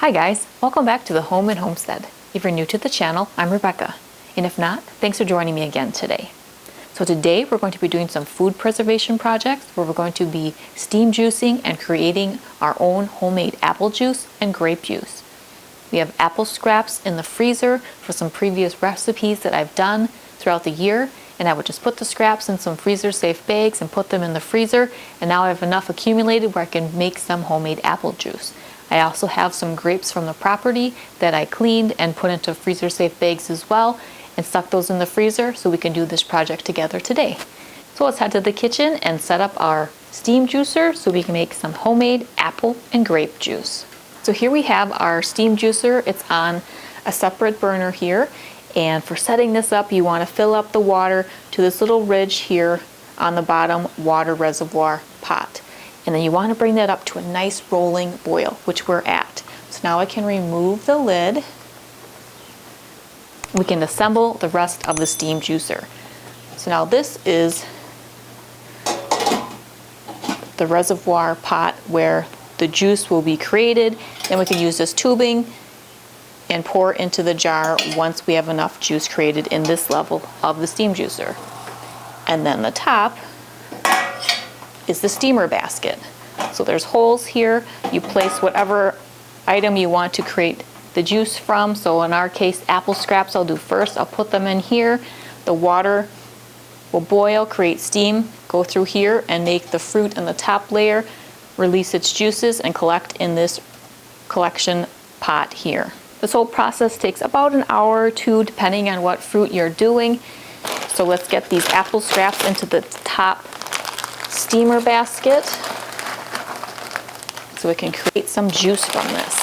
Hi guys, welcome back to the Home and Homestead. If you're new to the channel, I'm Rebecca, and if not, thanks for joining me again today. So today we're going to be doing some food preservation projects where we're going to be steam juicing and creating our own homemade apple juice and grape juice. We have apple scraps in the freezer for some previous recipes that I've done throughout the year, and I would just put the scraps in some freezer safe bags and put them in the freezer, and now I have enough accumulated where I can make some homemade apple juice. I also have some grapes from the property that I cleaned and put into freezer safe bags as well and stuck those in the freezer so we can do this project together today. So let's head to the kitchen and set up our steam juicer so we can make some homemade apple and grape juice. So here we have our steam juicer. It's on a separate burner here, and for setting this up you want to fill up the water to this little ridge here on the bottom water reservoir pot. And then you want to bring that up to a nice rolling boil, which we're at. So now I can remove the lid. We can assemble the rest of the steam juicer. So now this is the reservoir pot where the juice will be created. Then we can use this tubing and pour into the jar once we have enough juice created in this level of the steam juicer. And then the top is the steamer basket. So there's holes here. You place whatever item you want to create the juice from. So in our case, apple scraps I'll do first. I'll put them in here. The water will boil, create steam, go through here and make the fruit in the top layer, release its juices and collect in this collection pot here. This whole process takes about an hour or two depending on what fruit you're doing. So let's get these apple scraps into the top steamer basket so we can create some juice from this.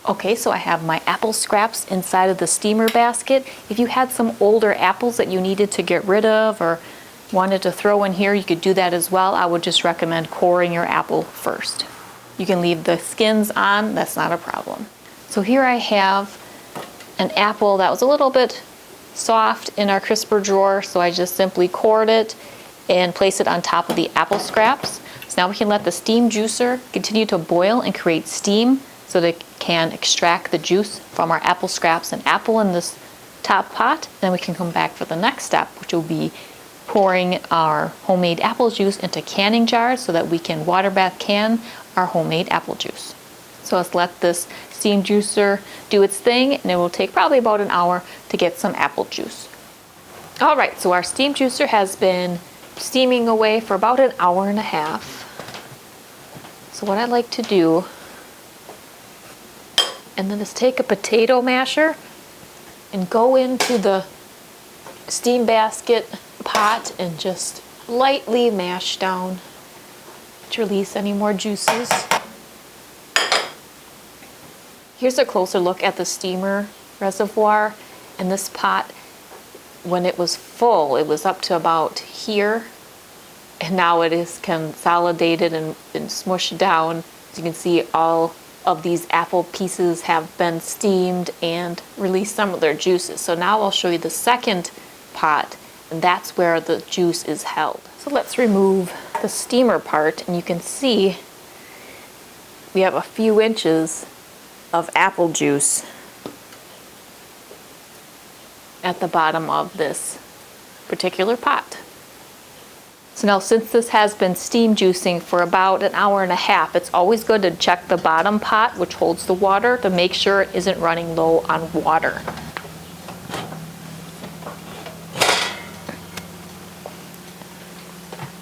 Okay, so I have my apple scraps inside of the steamer basket. If you had some older apples that you needed to get rid of or wanted to throw in here, you could do that as well. I would just recommend coring your apple first. You can leave the skins on, that's not a problem. So here I have an apple that was a little bit soft in our crisper drawer, so I just simply cored it and place it on top of the apple scraps. So now we can let the steam juicer continue to boil and create steam so that it can extract the juice from our apple scraps and apple in this top pot. Then we can come back for the next step, which will be pouring our homemade apple juice into canning jars so that we can water bath can our homemade apple juice. So let's let this steam juicer do its thing, and it will take probably about an hour to get some apple juice. All right, so our steam juicer has been steaming away for about an hour and a half. So what I like to do, and then is take a potato masher and go into the steam basket pot and just lightly mash down to release any more juices. Here's a closer look at the steamer reservoir. And this pot, when it was full, it was up to about here. And now it is consolidated and smushed down. As you can see, all of these apple pieces have been steamed and released some of their juices. So now I'll show you the second pot, and that's where the juice is held. So let's remove the steamer part, and you can see we have a few inches of apple juice at the bottom of this particular pot. So now, since this has been steam juicing for about an hour and a half, it's always good to check the bottom pot, which holds the water, to make sure it isn't running low on water.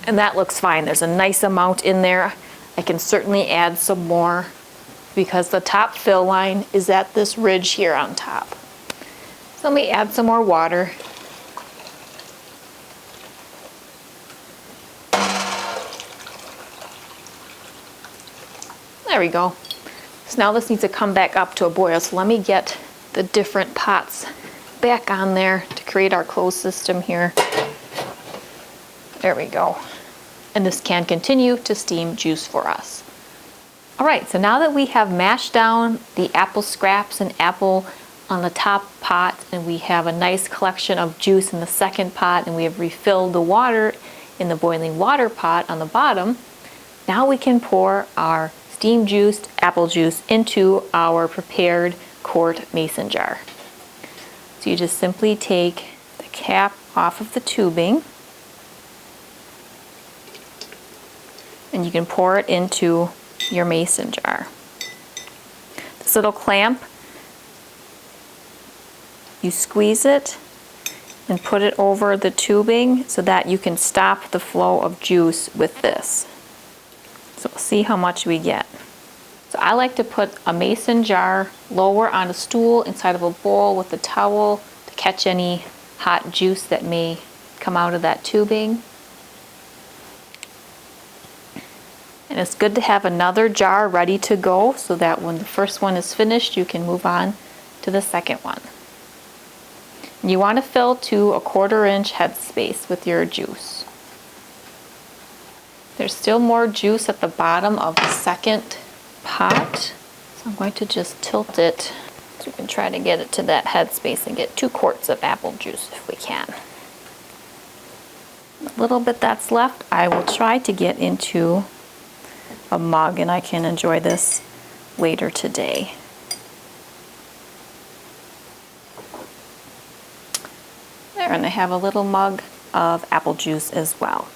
And that looks fine. There's a nice amount in there. I can certainly add some more because the top fill line is at this ridge here on top. So let me add some more water. There we go. So now this needs to come back up to a boil. So let me get the different pots back on there to create our closed system here. There we go. And this can continue to steam juice for us. All right, so now that we have mashed down the apple scraps and apple on the top pot, and we have a nice collection of juice in the second pot, and we have refilled the water in the boiling water pot on the bottom, now we can pour our steam juiced apple juice into our prepared quart mason jar. So you just simply take the cap off of the tubing and you can pour it into your mason jar. This little clamp, you squeeze it and put it over the tubing so that you can stop the flow of juice with this. So we'll see how much we get. So I like to put a mason jar lower on a stool inside of a bowl with a towel to catch any hot juice that may come out of that tubing. And it's good to have another jar ready to go so that when the first one is finished, you can move on to the second one. You want to fill to a 1/4 inch headspace with your juice. There's still more juice at the bottom of the second pot, so I'm going to just tilt it so we can try to get it to that headspace and get 2 quarts of apple juice if we can. A little bit that's left, I will try to get into a mug and I can enjoy this later today. There, and I have a little mug of apple juice as well.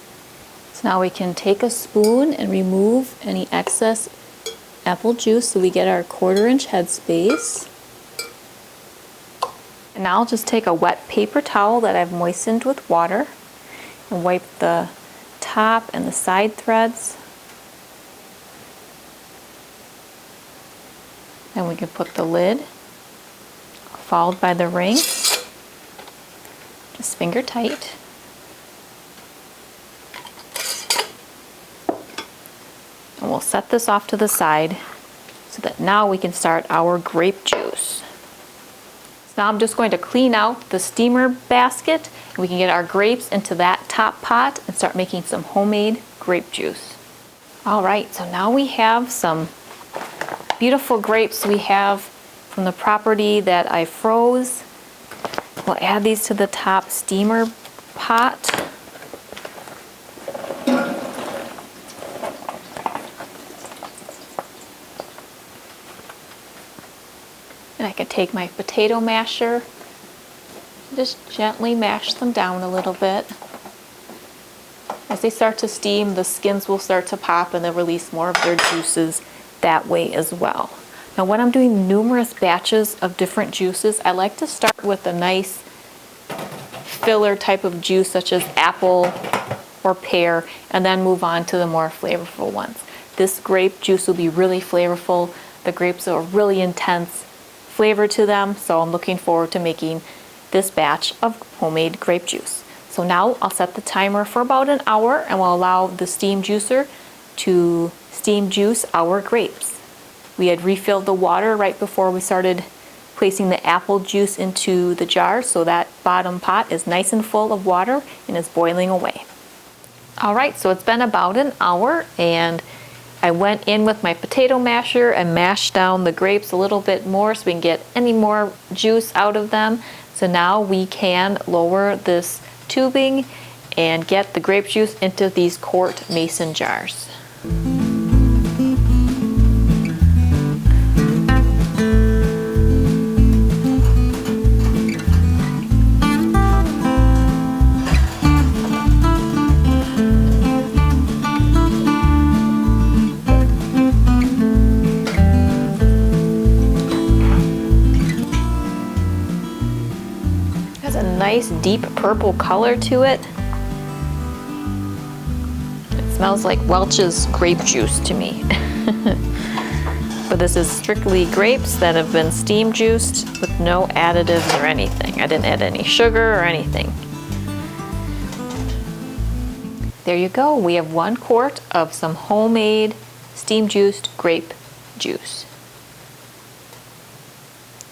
So now we can take a spoon and remove any excess apple juice so we get our 1/4 inch headspace. And now I'll just take a wet paper towel that I've moistened with water and wipe the top and the side threads. And we can put the lid, followed by the ring, just finger tight. And we'll set this off to the side so that now we can start our grape juice. So now I'm just going to clean out the steamer basket and we can get our grapes into that top pot and start making some homemade grape juice. All right, so now we have some beautiful grapes we have from the property that I froze. We'll add these to the top steamer pot. And I could take my potato masher, just gently mash them down a little bit. As they start to steam, the skins will start to pop and they'll release more of their juices that way as well. Now when I'm doing numerous batches of different juices, I like to start with a nice filler type of juice such as apple or pear and then move on to the more flavorful ones. This grape juice will be really flavorful. The grapes are really intense flavor to them, so I'm looking forward to making this batch of homemade grape juice. So now I'll set the timer for about an hour and we'll allow the steam juicer to steam juice our grapes. We had refilled the water right before we started placing the apple juice into the jar, so that bottom pot is nice and full of water and is boiling away. All right, so it's been about an hour and I went in with my potato masher and mashed down the grapes a little bit more so we can get any more juice out of them. So now we can lower this tubing and get the grape juice into these quart mason jars. Nice deep purple color to it. It smells like Welch's grape juice to me. But this is strictly grapes that have been steam juiced with no additives or anything. I didn't add any sugar or anything. There you go. We have 1 quart of some homemade steam juiced grape juice.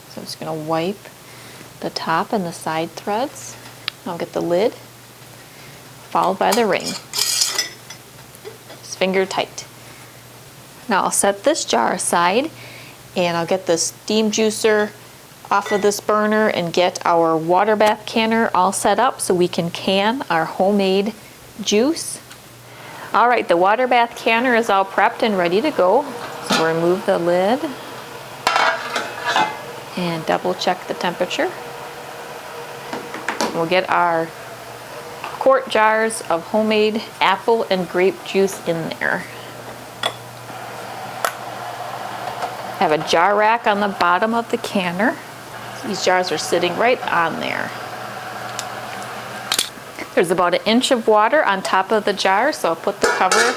So I'm just going to wipe the top and the side threads. I'll get the lid, followed by the ring. Just finger tight. Now I'll set this jar aside and I'll get the steam juicer off of this burner and get our water bath canner all set up so we can can our homemade juice. All right, the water bath canner is all prepped and ready to go. So we'll remove the lid and double check the temperature. We'll get our quart jars of homemade apple and grape juice in there. I have a jar rack on the bottom of the canner. These jars are sitting right on there. There's about 1 inch of water on top of the jar, so I'll put the cover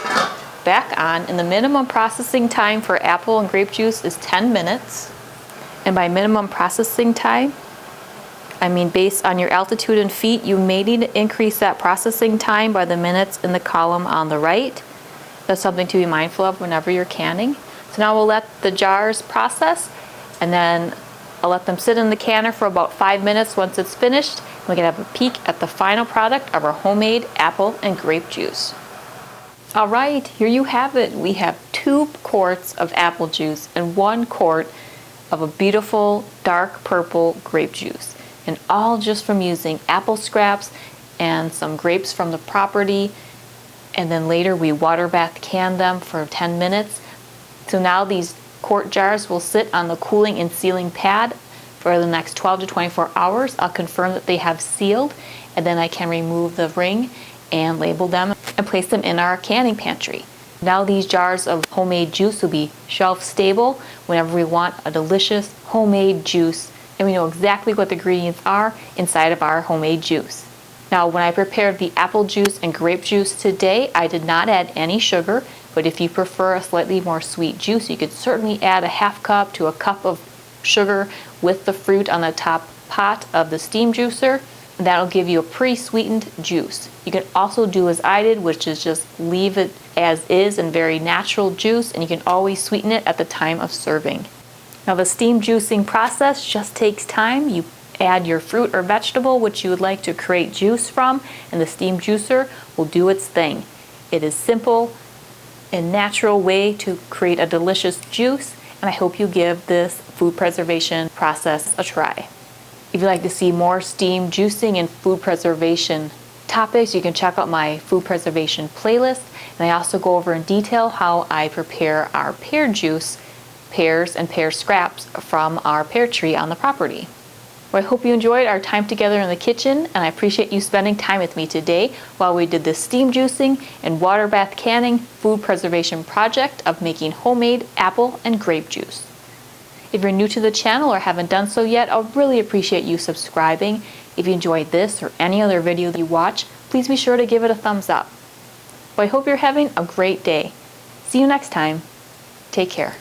back on. And the minimum processing time for apple and grape juice is 10 minutes. And by minimum processing time, I mean based on your altitude in feet, you may need to increase that processing time by the minutes in the column on the right. That's something to be mindful of whenever you're canning. So now we'll let the jars process, and then I'll let them sit in the canner for about 5 minutes. Once it's finished, we can have a peek at the final product of our homemade apple and grape juice. All right, here you have it. We have 2 quarts of apple juice and 1 quart of a beautiful dark purple grape juice. And all just from using apple scraps and some grapes from the property. And then later we water bath canned them for 10 minutes. So now these quart jars will sit on the cooling and sealing pad for the next 12 to 24 hours. I'll confirm that they have sealed, and then I can remove the ring and label them and place them in our canning pantry. Now these jars of homemade juice will be shelf stable whenever we want a delicious homemade juice, and we know exactly what the ingredients are inside of our homemade juice. Now when I prepared the apple juice and grape juice today, I did not add any sugar, but if you prefer a slightly more sweet juice, you could certainly add a half cup to a cup of sugar with the fruit on the top pot of the steam juicer. That'll give you a pre-sweetened juice. You can also do as I did, which is just leave it as is in very natural juice, and you can always sweeten it at the time of serving. Now the steam juicing process just takes time. You add your fruit or vegetable which you would like to create juice from, and the steam juicer will do its thing. It is simple and natural way to create a delicious juice, and I hope you give this food preservation process a try. If you'd like to see more steam juicing and food preservation topics, you can check out my food preservation playlist, and I also go over in detail how I prepare our pear juice, pears and pear scraps from our pear tree on the property. Well, I hope you enjoyed our time together in the kitchen, and I appreciate you spending time with me today while we did this steam juicing and water bath canning food preservation project of making homemade apple and grape juice. If you're new to the channel or haven't done so yet, I'll really appreciate you subscribing. If you enjoyed this or any other video that you watch, please be sure to give it a thumbs up. Well, I hope you're having a great day. See you next time. Take care.